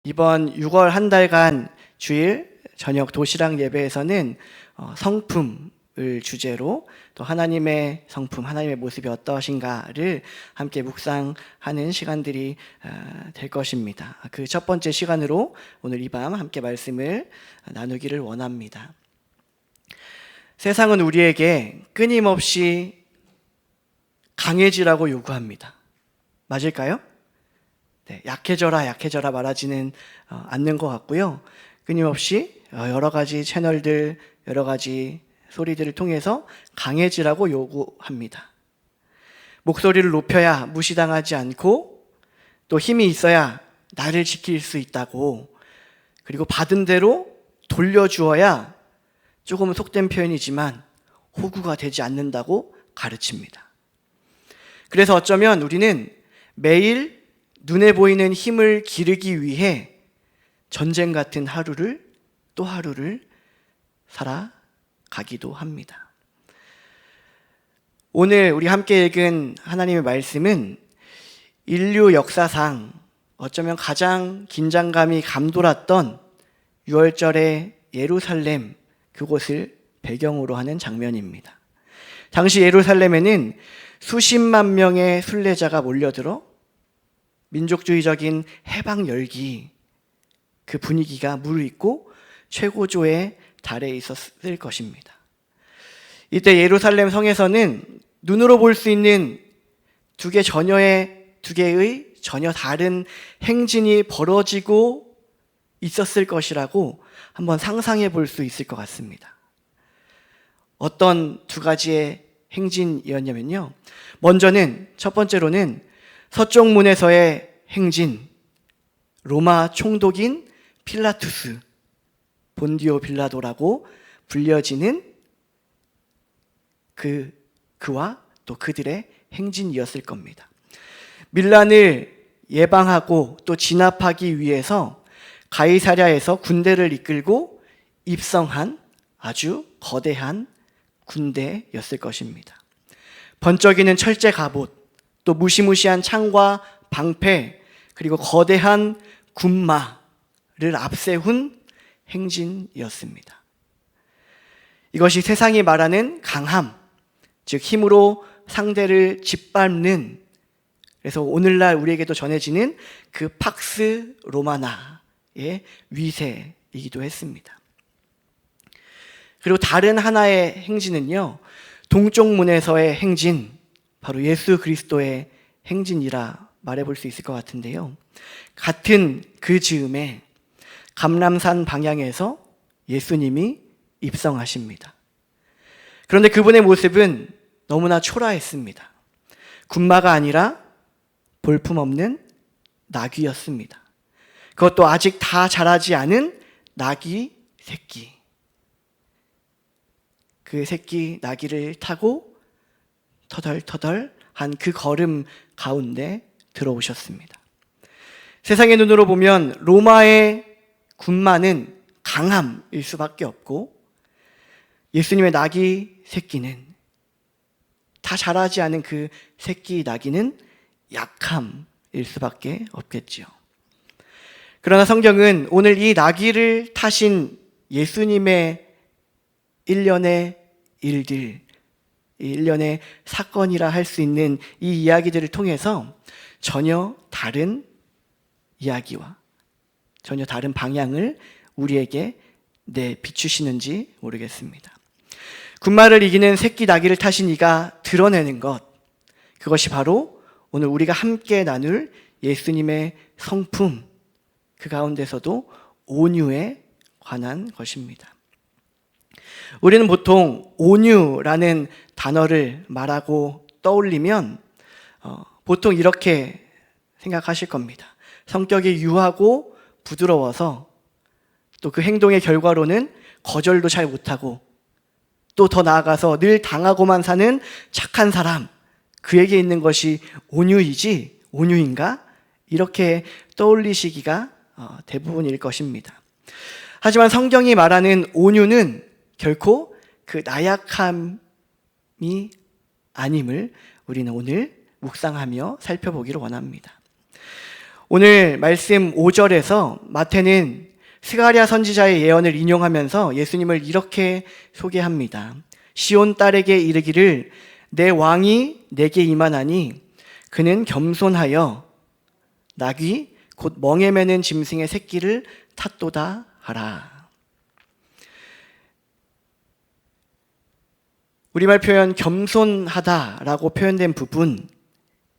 이번 6월 한 달간 주일 저녁 도시락 예배에서는 성품을 주제로 또 하나님의 성품, 하나님의 모습이 어떠신가를 함께 묵상하는 시간들이 될 것입니다. 그 첫 번째 시간으로 오늘 이 밤 함께 말씀을 나누기를 원합니다. 세상은 우리에게 끊임없이 강해지라고 요구합니다. 맞을까요? 네, 약해져라 말하지는 않는 것 같고요. 끊임없이 여러 가지 채널들, 여러 가지 소리들을 통해서 강해지라고 요구합니다. 목소리를 높여야 무시당하지 않고 또 힘이 있어야 나를 지킬 수 있다고, 그리고 받은 대로 돌려주어야 조금 속된 표현이지만 호구가 되지 않는다고 가르칩니다. 그래서 어쩌면 우리는 매일 눈에 보이는 힘을 기르기 위해 전쟁 같은 하루를 또 하루를 살아가기도 합니다. 오늘 우리 함께 읽은 하나님의 말씀은 인류 역사상 어쩌면 가장 긴장감이 감돌았던 6월절의 예루살렘, 그곳을 배경으로 하는 장면입니다. 당시 예루살렘에는 수십만 명의 순례자가 몰려들어 민족주의적인 해방 열기, 그 분위기가 무르익고 최고조에 달해 있었을 것입니다. 이때 예루살렘 성에서는 눈으로 볼 수 있는 두 개의 전혀 다른 행진이 벌어지고 있었을 것이라고 한번 상상해 볼 수 있을 것 같습니다. 어떤 두 가지의 행진이었냐면요. 첫 번째로는 서쪽 문에서의 행진, 로마 총독인 필라투스, 본디오 빌라도라고 불려지는 그와 또 그들의 행진이었을 겁니다. 밀란을 예방하고 또 진압하기 위해서 가이사랴에서 군대를 이끌고 입성한 아주 거대한 군대였을 것입니다. 번쩍이는 철제 갑옷, 또 무시무시한 창과 방패, 그리고 거대한 군마를 앞세운 행진이었습니다. 이것이 세상이 말하는 강함, 즉 힘으로 상대를 짓밟는, 그래서 오늘날 우리에게도 전해지는 그 팍스 로마나의 위세이기도 했습니다. 그리고 다른 하나의 행진은요, 동쪽 문에서의 행진, 바로 예수 그리스도의 행진이라 말해볼 수 있을 것 같은데요. 같은 그 즈음에 감람산 방향에서 예수님이 입성하십니다. 그런데 그분의 모습은 너무나 초라했습니다. 군마가 아니라 볼품없는 나귀였습니다. 그것도 아직 다 자라지 않은 나귀 새끼. 그 새끼 나귀를 타고 터덜터덜한 그 걸음 가운데 들어오셨습니다. 세상의 눈으로 보면 로마의 군마는 강함일 수밖에 없고, 예수님의 나귀 새끼는, 다 자라지 않은 그 새끼 나귀는 약함일 수밖에 없겠지요. 그러나 성경은 오늘 이 나귀를 타신 예수님의 일련의 일들, 일련의 사건이라 할 수 있는 이 이야기들을 통해서 전혀 다른 이야기와 전혀 다른 방향을 우리에게 비추시는지 모르겠습니다. 군마를 이기는 새끼 나귀를 타신 이가 드러내는 것, 그것이 바로 오늘 우리가 함께 나눌 예수님의 성품, 그 가운데서도 온유에 관한 것입니다. 우리는 보통 온유라는 단어를 말하고 떠올리면 보통 이렇게 생각하실 겁니다. 성격이 유하고 부드러워서 또 그 행동의 결과로는 거절도 잘 못하고 또 더 나아가서 늘 당하고만 사는 착한 사람, 그에게 있는 것이 온유인가? 이렇게 떠올리시기가 대부분일 것입니다. 하지만 성경이 말하는 온유는 결코 그 나약함이 아님을 우리는 오늘 묵상하며 살펴보기를 원합니다. 오늘 말씀 5절에서 마태는 스가랴 선지자의 예언을 인용하면서 예수님을 이렇게 소개합니다. 시온 딸에게 이르기를 내 왕이 내게 임하나니 그는 겸손하여 나귀 곧 멍에 매는 짐승의 새끼를 탔도다 하라. 우리말 표현 겸손하다라고 표현된 부분,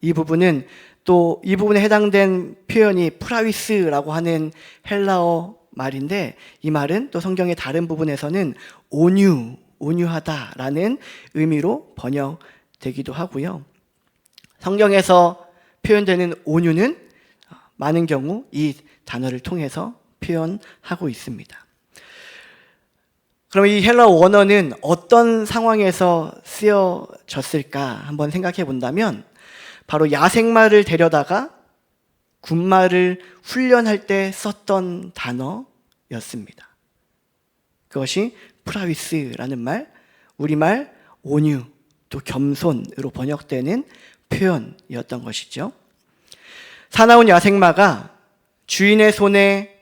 이 부분은 또 이 부분에 해당된 표현이 프라위스라고 하는 헬라어 말인데, 이 말은 또 성경의 다른 부분에서는 온유하다라는 의미로 번역되기도 하고요. 성경에서 표현되는 온유는 많은 경우 이 단어를 통해서 표현하고 있습니다. 그럼 이 헬라어 원어는 어떤 상황에서 쓰여졌을까 한번 생각해 본다면, 바로 야생마를 데려다가 군마를 훈련할 때 썼던 단어였습니다. 그것이 프라위스라는 말, 우리말 온유, 또 겸손으로 번역되는 표현이었던 것이죠. 사나운 야생마가 주인의 손에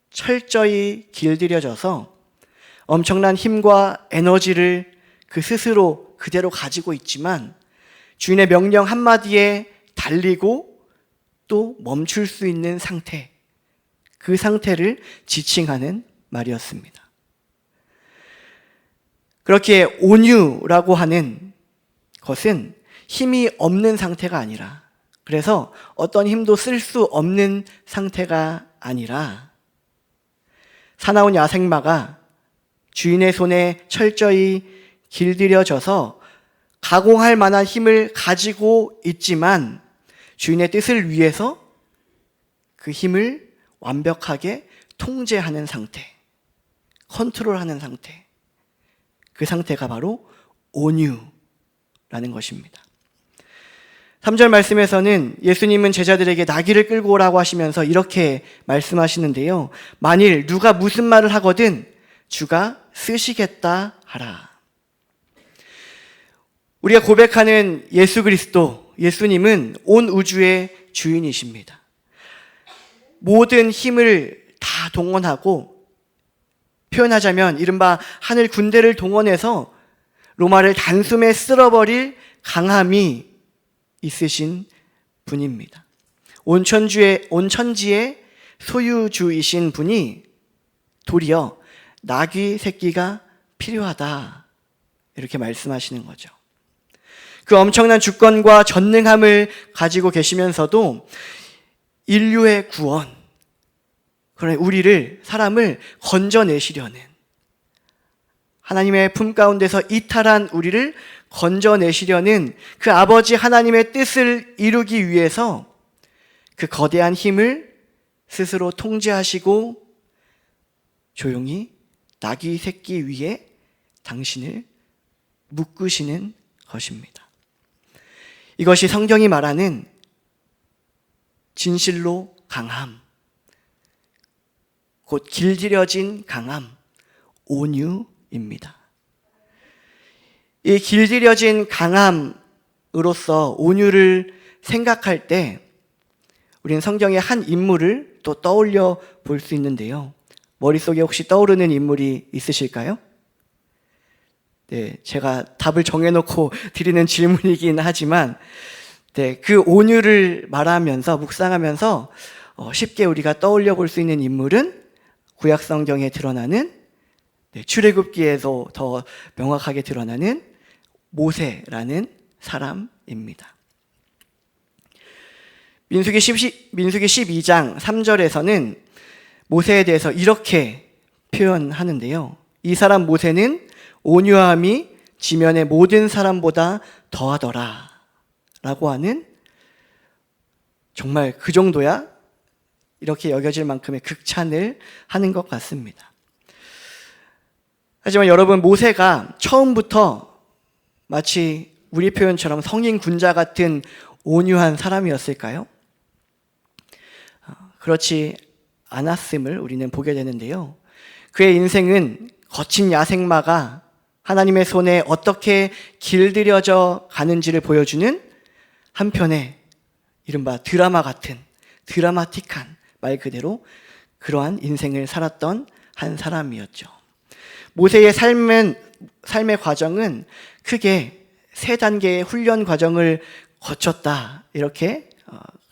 철저히 길들여져서 엄청난 힘과 에너지를 그 스스로 그대로 가지고 있지만 주인의 명령 한마디에 달리고 또 멈출 수 있는 상태, 그 상태를 지칭하는 말이었습니다. 그렇게 온유라고 하는 것은 힘이 없는 상태가 아니라, 그래서 어떤 힘도 쓸 수 없는 상태가 아니라, 사나운 야생마가 주인의 손에 철저히 길들여져서 가공할 만한 힘을 가지고 있지만 주인의 뜻을 위해서 그 힘을 완벽하게 통제하는 상태, 컨트롤하는 상태, 그 상태가 바로 온유라는 것입니다. 3절 말씀에서는 예수님은 제자들에게 나귀를 끌고 오라고 하시면서 이렇게 말씀하시는데요. 만일 누가 무슨 말을 하거든 주가 쓰시겠다 하라. 우리가 고백하는 예수 그리스도, 예수님은 온 우주의 주인이십니다. 모든 힘을 다 동원하고, 표현하자면 이른바 하늘 군대를 동원해서 로마를 단숨에 쓸어버릴 강함이 있으신 분입니다. 온 천지의 소유주이신 분이 도리어 나귀 새끼가 필요하다, 이렇게 말씀하시는 거죠. 그 엄청난 주권과 전능함을 가지고 계시면서도 인류의 구원, 그러나 사람을 건져내시려는, 하나님의 품 가운데서 이탈한 우리를 건져내시려는 그 아버지 하나님의 뜻을 이루기 위해서 그 거대한 힘을 스스로 통제하시고 조용히 나귀 새끼 위에 당신을 묶으시는 것입니다. 이것이 성경이 말하는 진실로 강함, 곧 길들여진 강함, 온유입니다. 이 길들여진 강함으로서 온유를 생각할 때 우리는 성경의 한 인물을 또 떠올려 볼 수 있는데요. 머릿속에 혹시 떠오르는 인물이 있으실까요? 네, 제가 답을 정해놓고 드리는 질문이긴 하지만, 네, 그 온유를 말하면서, 묵상하면서 쉽게 우리가 떠올려 볼 수 있는 인물은 구약 성경에 드러나는, 출애굽기에도 더 명확하게 드러나는 모세라는 사람입니다. 민수기 12장 3절에서는 모세에 대해서 이렇게 표현하는데요. 이 사람 모세는 온유함이 지면의 모든 사람보다 더하더라 라고 하는, 정말 그 정도야? 이렇게 여겨질 만큼의 극찬을 하는 것 같습니다. 하지만 여러분, 모세가 처음부터 마치 우리 표현처럼 성인 군자 같은 온유한 사람이었을까요? 그렇지 않았음을 우리는 보게 되는데요. 그의 인생은 거친 야생마가 하나님의 손에 어떻게 길들여져 가는지를 보여주는 한편의 이른바 드라마 같은 드라마틱한, 말 그대로 그러한 인생을 살았던 한 사람이었죠. 모세의 삶의 과정은 크게 세 단계의 훈련 과정을 거쳤다, 이렇게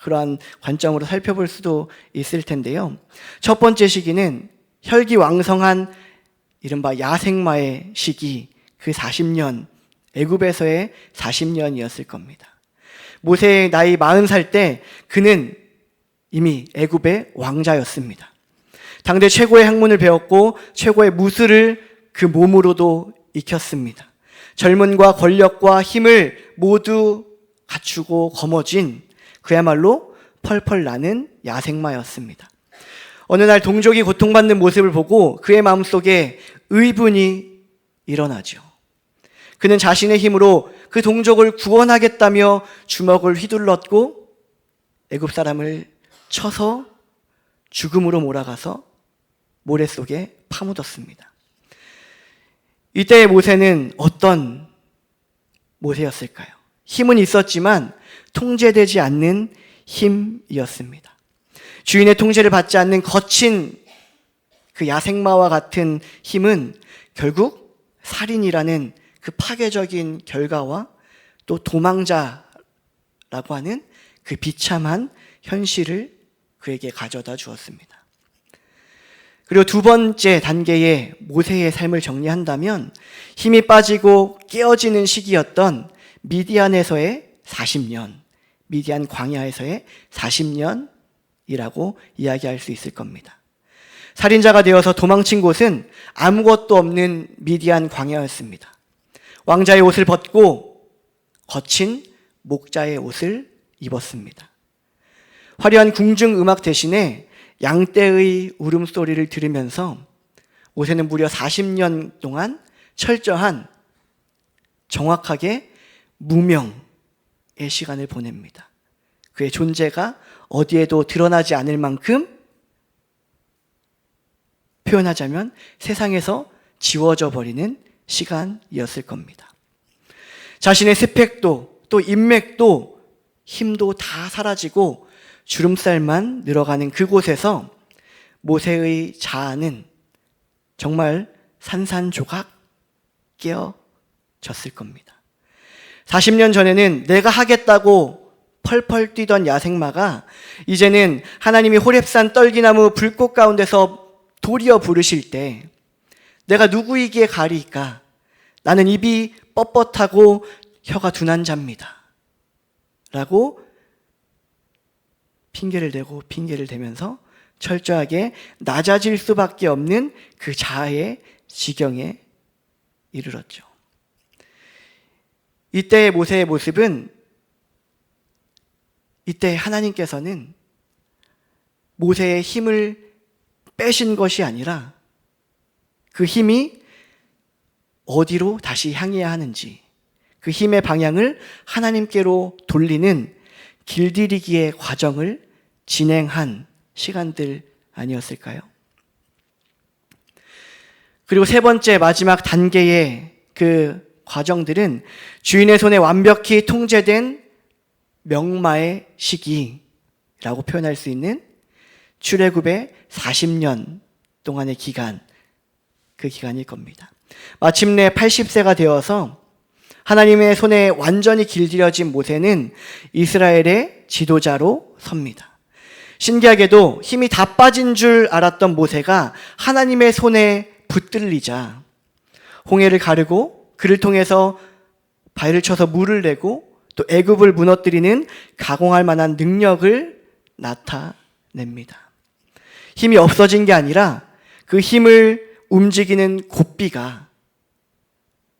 그러한 관점으로 살펴볼 수도 있을 텐데요. 첫 번째 시기는 혈기왕성한 이른바 야생마의 시기, 그 40년, 애굽에서의 40년이었을 겁니다. 모세의 나이 40살 때 그는 이미 애굽의 왕자였습니다. 당대 최고의 학문을 배웠고 최고의 무술을 그 몸으로도 익혔습니다. 젊음과 권력과 힘을 모두 갖추고 거머쥔 그야말로 펄펄 나는 야생마였습니다. 어느 날 동족이 고통받는 모습을 보고 그의 마음속에 의분이 일어나죠. 그는 자신의 힘으로 그 동족을 구원하겠다며 주먹을 휘둘렀고 애굽 사람을 쳐서 죽음으로 몰아가서 모래 속에 파묻었습니다. 이때의 모세는 어떤 모세였을까요? 힘은 있었지만 통제되지 않는 힘이었습니다. 주인의 통제를 받지 않는 거친 그 야생마와 같은 힘은 결국 살인이라는 그 파괴적인 결과와 또 도망자라고 하는 그 비참한 현실을 그에게 가져다 주었습니다. 그리고 두 번째 단계의 모세의 삶을 정리한다면 힘이 빠지고 깨어지는 시기였던 미디안에서의 40년, 미디안 광야에서의 40년이라고 이야기할 수 있을 겁니다. 살인자가 되어서 도망친 곳은 아무것도 없는 미디안 광야였습니다. 왕자의 옷을 벗고 거친 목자의 옷을 입었습니다. 화려한 궁중 음악 대신에 양떼의 울음소리를 들으면서 모세는 무려 40년 동안 철저한, 정확하게 무명의 시간을 보냅니다. 그의 존재가 어디에도 드러나지 않을 만큼, 표현하자면 세상에서 지워져 버리는 시간이었을 겁니다. 자신의 스펙도 또 인맥도 힘도 다 사라지고 주름살만 늘어가는 그곳에서 모세의 자아는 정말 산산조각 깨어졌을 겁니다. 40년 전에는 내가 하겠다고 펄펄 뛰던 야생마가 이제는 하나님이 호렙산 떨기나무 불꽃 가운데서 도리어 부르실 때 내가 누구이기에 가리이까? 나는 입이 뻣뻣하고 혀가 둔한 자입니다. 라고 핑계를 대면서 철저하게 낮아질 수밖에 없는 그 자아의 지경에 이르렀죠. 이때의 모세의 모습은, 이때 하나님께서는 모세의 힘을 빼신 것이 아니라 그 힘이 어디로 다시 향해야 하는지, 그 힘의 방향을 하나님께로 돌리는 길들이기의 과정을 진행한 시간들 아니었을까요? 그리고 세 번째 마지막 단계의 그 과정들은 주인의 손에 완벽히 통제된 명마의 시기라고 표현할 수 있는 출애굽의 40년 동안의 기간, 그 기간일 겁니다. 마침내 80세가 되어서 하나님의 손에 완전히 길들여진 모세는 이스라엘의 지도자로 섭니다. 신기하게도 힘이 다 빠진 줄 알았던 모세가 하나님의 손에 붙들리자 홍해를 가르고 그를 통해서 발을 쳐서 물을 내고 또 애굽을 무너뜨리는 가공할 만한 능력을 나타냅니다. 힘이 없어진 게 아니라 그 힘을 움직이는 고삐가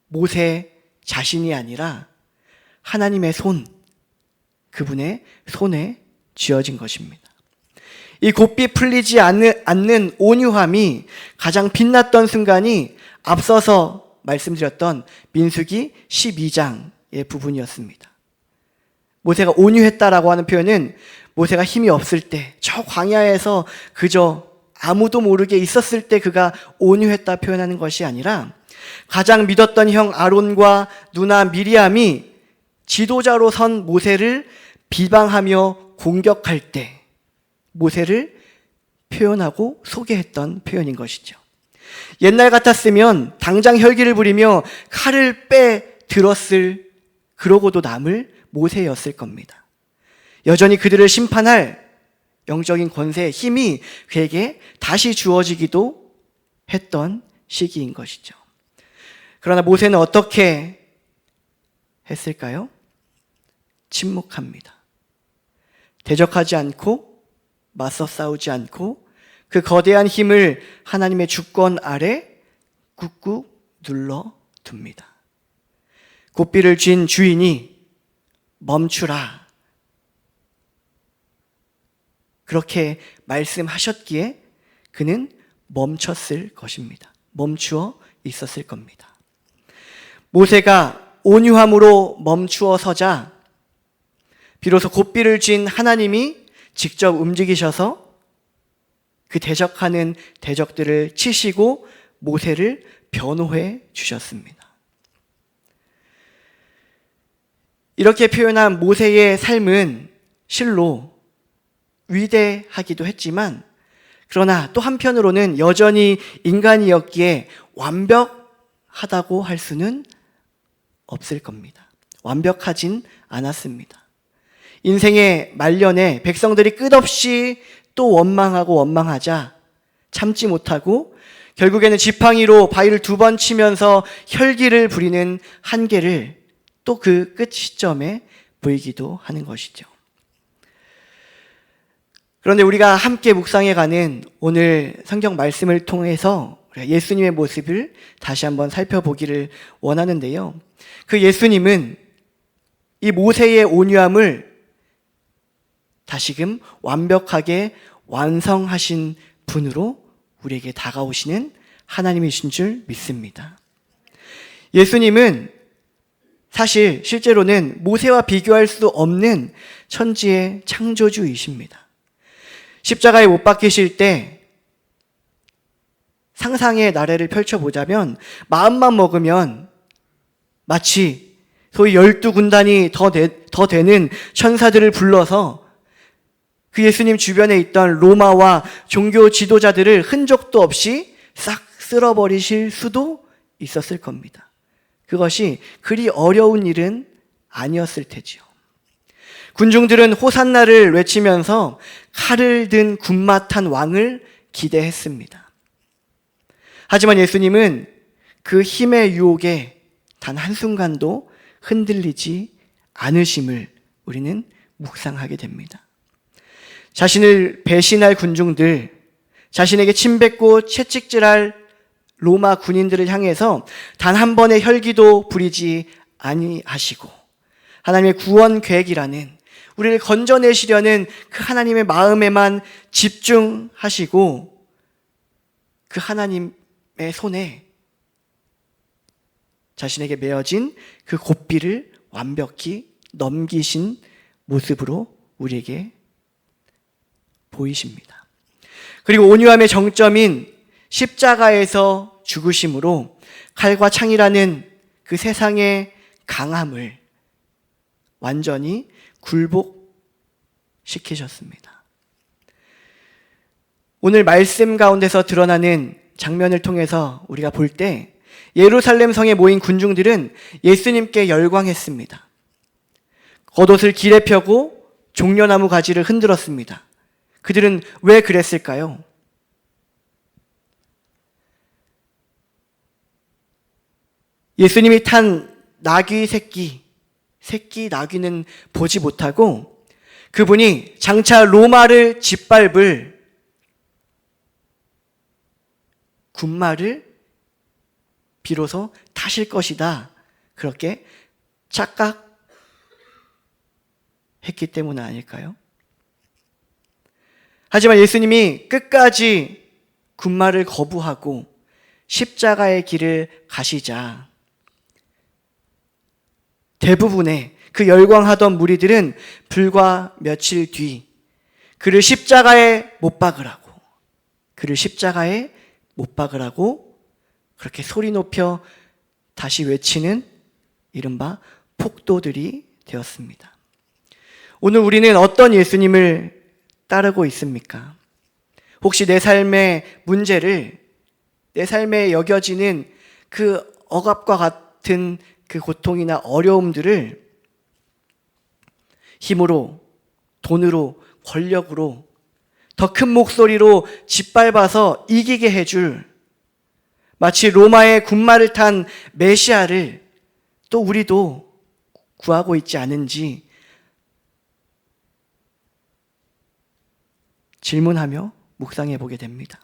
모세 자신이 아니라 하나님의 손, 그분의 손에 쥐어진 것입니다. 이 곱비 풀리지 않는 온유함이 가장 빛났던 순간이 앞서서 말씀드렸던 민수기 12장의 부분이었습니다. 모세가 온유했다라고 하는 표현은 모세가 힘이 없을 때, 저 광야에서 그저 아무도 모르게 있었을 때 그가 온유했다 표현하는 것이 아니라 가장 믿었던 형 아론과 누나 미리암이 지도자로 선 모세를 비방하며 공격할 때 모세를 표현하고 소개했던 표현인 것이죠. 옛날 같았으면 당장 혈기를 부리며 칼을 들었을 그러고도 남을 모세였을 겁니다. 여전히 그들을 심판할 영적인 권세의 힘이 그에게 다시 주어지기도 했던 시기인 것이죠. 그러나 모세는 어떻게 했을까요? 침묵합니다. 대적하지 않고 맞서 싸우지 않고 그 거대한 힘을 하나님의 주권 아래 꾹꾹 눌러둡니다. 고삐를 쥔 주인이 멈추라, 그렇게 말씀하셨기에 그는 멈췄을 것입니다. 멈추어 있었을 겁니다. 모세가 온유함으로 멈추어 서자 비로소 고삐를 쥔 하나님이 직접 움직이셔서 그 대적하는 대적들을 치시고 모세를 변호해 주셨습니다. 이렇게 표현한 모세의 삶은 실로 위대하기도 했지만, 그러나 또 한편으로는 여전히 인간이었기에 완벽하다고 할 수는 없을 겁니다. 완벽하진 않았습니다. 인생의 말년에 백성들이 끝없이 또 원망하고 원망하자 참지 못하고 결국에는 지팡이로 바위를 2번 치면서 혈기를 부리는 한계를 또 그 끝 시점에 보이기도 하는 것이죠. 그런데 우리가 함께 묵상해가는 오늘 성경 말씀을 통해서 예수님의 모습을 다시 한번 살펴보기를 원하는데요. 그 예수님은 이 모세의 온유함을 다시금 완벽하게 완성하신 분으로 우리에게 다가오시는 하나님이신 줄 믿습니다. 예수님은 사실 실제로는 모세와 비교할 수 없는 천지의 창조주이십니다. 십자가에 못 박히실 때 상상의 나래를 펼쳐보자면 마음만 먹으면 마치 소위 12군단이 더 되는 천사들을 불러서 그 예수님 주변에 있던 로마와 종교 지도자들을 흔적도 없이 싹 쓸어버리실 수도 있었을 겁니다. 그것이 그리 어려운 일은 아니었을 테지요. 군중들은 호산나를 외치면서 칼을 든 군마탄 왕을 기대했습니다. 하지만 예수님은 그 힘의 유혹에 단 한순간도 흔들리지 않으심을 우리는 묵상하게 됩니다. 자신을 배신할 군중들, 자신에게 침뱉고 채찍질할 로마 군인들을 향해서 단 한 번의 혈기도 부리지 아니하시고 하나님의 구원 계획이라는 우리를 건져내시려는 그 하나님의 마음에만 집중하시고 그 하나님의 손에 자신에게 메어진 그 고삐를 완벽히 넘기신 모습으로 우리에게 보이십니다. 그리고 온유함의 정점인 십자가에서 죽으심으로 칼과 창이라는 그 세상의 강함을 완전히 굴복시키셨습니다. 오늘 말씀 가운데서 드러나는 장면을 통해서 우리가 볼 때 예루살렘 성에 모인 군중들은 예수님께 열광했습니다. 겉옷을 길에 펴고 종려나무 가지를 흔들었습니다. 그들은 왜 그랬을까요? 예수님이 탄 나귀 새끼 나귀는 보지 못하고 그분이 장차 로마를 짓밟을 군마를 비로소 타실 것이다, 그렇게 착각했기 때문 아닐까요? 하지만 예수님이 끝까지 군마를 거부하고 십자가의 길을 가시자 대부분의 그 열광하던 무리들은 불과 며칠 뒤 그를 십자가에 못 박으라고 그렇게 소리 높여 다시 외치는 이른바 폭도들이 되었습니다. 오늘 우리는 어떤 예수님을 따르고 있습니까? 혹시 내 삶의 문제를, 내 삶에 여겨지는 그 억압과 같은 그 고통이나 어려움들을 힘으로, 돈으로, 권력으로 더 큰 목소리로 짓밟아서 이기게 해줄, 마치 로마의 군마를 탄 메시아를 또 우리도 구하고 있지 않은지 질문하며 묵상해 보게 됩니다.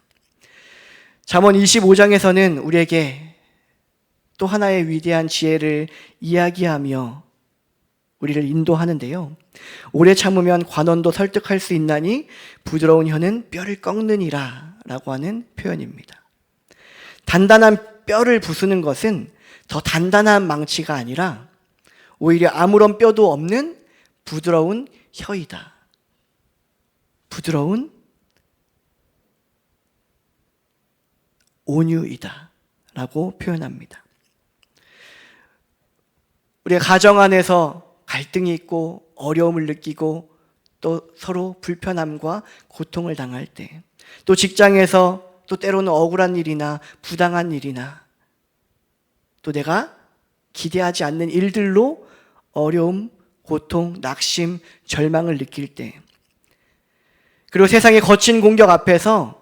잠언 25장에서는 우리에게 또 하나의 위대한 지혜를 이야기하며 우리를 인도하는데요. 오래 참으면 관원도 설득할 수 있나니 부드러운 혀는 뼈를 꺾느니라 라고 하는 표현입니다. 단단한 뼈를 부수는 것은 더 단단한 망치가 아니라 오히려 아무런 뼈도 없는 부드러운 혀이다. 부드러운 온유이다 라고 표현합니다. 우리가 가정 안에서 갈등이 있고 어려움을 느끼고 또 서로 불편함과 고통을 당할 때, 또 직장에서 또 때로는 억울한 일이나 부당한 일이나 또 내가 기대하지 않는 일들로 어려움, 고통, 낙심, 절망을 느낄 때, 그리고 세상의 거친 공격 앞에서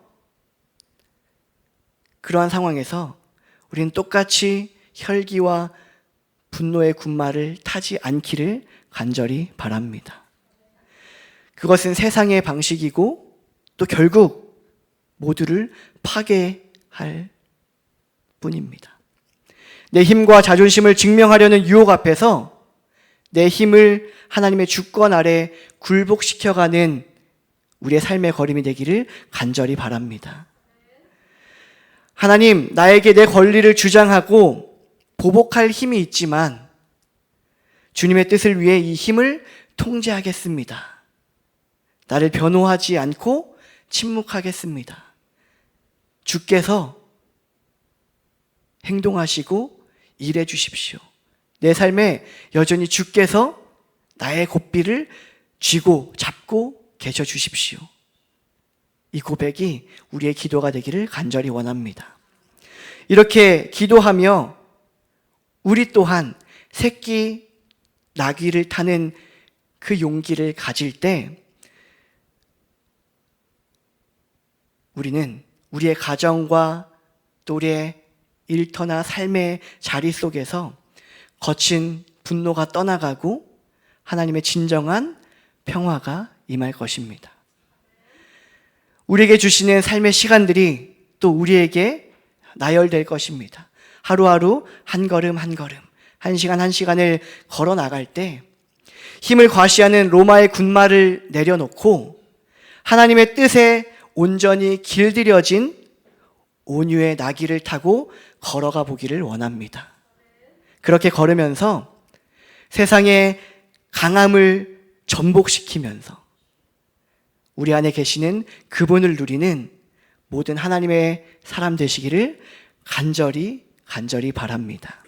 그러한 상황에서 우리는 똑같이 혈기와 분노의 군마를 타지 않기를 간절히 바랍니다. 그것은 세상의 방식이고 또 결국 모두를 파괴할 뿐입니다. 내 힘과 자존심을 증명하려는 유혹 앞에서 내 힘을 하나님의 주권 아래 굴복시켜가는 우리의 삶의 걸음이 되기를 간절히 바랍니다. 하나님, 나에게 내 권리를 주장하고 보복할 힘이 있지만 주님의 뜻을 위해 이 힘을 통제하겠습니다. 나를 변호하지 않고 침묵하겠습니다. 주께서 행동하시고 일해 주십시오. 내 삶에 여전히 주께서 나의 고삐를 쥐고 잡고 계셔 주십시오. 이 고백이 우리의 기도가 되기를 간절히 원합니다. 이렇게 기도하며 우리 또한 새끼 나귀를 타는 그 용기를 가질 때 우리는 우리의 가정과 또 우리의 일터나 삶의 자리 속에서 거친 분노가 떠나가고 하나님의 진정한 평화가 임할 것입니다. 우리에게 주시는 삶의 시간들이 또 우리에게 나열될 것입니다. 하루하루 한 걸음 한 걸음, 한 시간 한 시간을 걸어 나갈 때 힘을 과시하는 로마의 군마를 내려놓고 하나님의 뜻에 온전히 길들여진 온유의 나귀를 타고 걸어가 보기를 원합니다. 그렇게 걸으면서 세상의 강함을 전복시키면서 우리 안에 계시는 그분을 누리는 모든 하나님의 사람 되시기를 간절히 바랍니다.